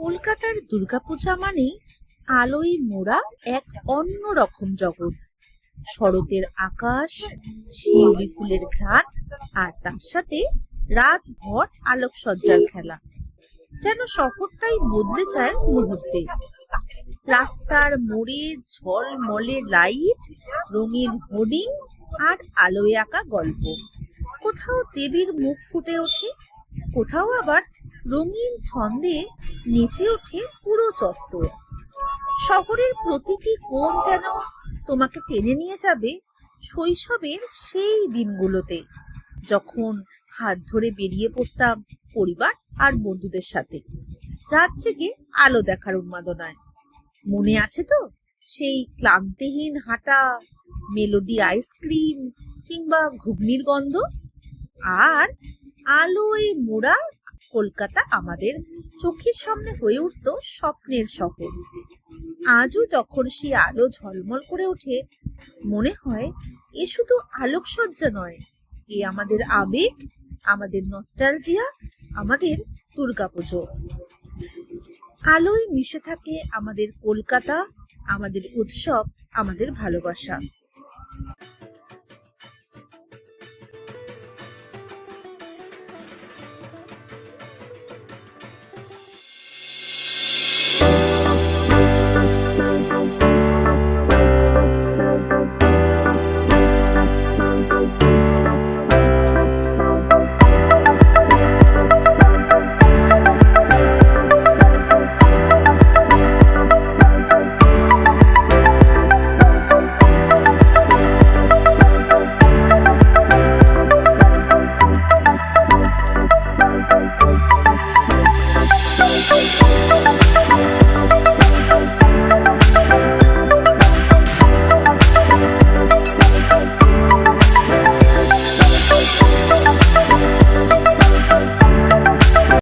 কলকাতার দুর্গাপূজা মানেই আলোয় মোড়া এক অন্যরকম জগৎ। শরতের আকাশ, শিউলি ফুলের ঘ্রাণ, আর তার সাথে রাতভর আলোকসজ্জার খেলা। যেন শহরটাই বদলে যায় মুহূর্তে। রাস্তার মোড়ে ঝলমলে লাইট, রঙিন হোর্ডিং আর আলোয় আঁকা গল্প। কোথাও দেবীর মুখ ফুটে ওঠে, কোথাও আবার রঙিন ছন্দে নেচে ওঠে পুরো চত্বর। শহরের প্রতিটি কোণ যেন তোমাকে টেনে নিয়ে যাবে শৈশবের সেই দিনগুলোতে, যখন হাত ধরে বেরিয়ে পড়তাম পরিবার আর বন্ধুদের সাথে রাত জেগে আলো দেখার উন্মাদনায়। মনে আছে তো সেই ক্লান্তিহীন হাঁটা, মেলোডি আইসক্রিম কিংবা ঘুগনির গন্ধ? আর আলোয় মোড়া কলকাতা আমাদের চোখের সামনে হয়ে উঠত স্বপ্নের শহর। আজও যখন সেই আলো ঝলমল করে ওঠে, মনে হয় এ শুধু আলোকসজ্জা নয়, এ আমাদের আবেগ, আমাদের নস্টালজিয়া, আমাদের দুর্গাপুজো। আলোয় মিশে থাকে আমাদের কলকাতা, আমাদের উৎসব, আমাদের ভালোবাসা।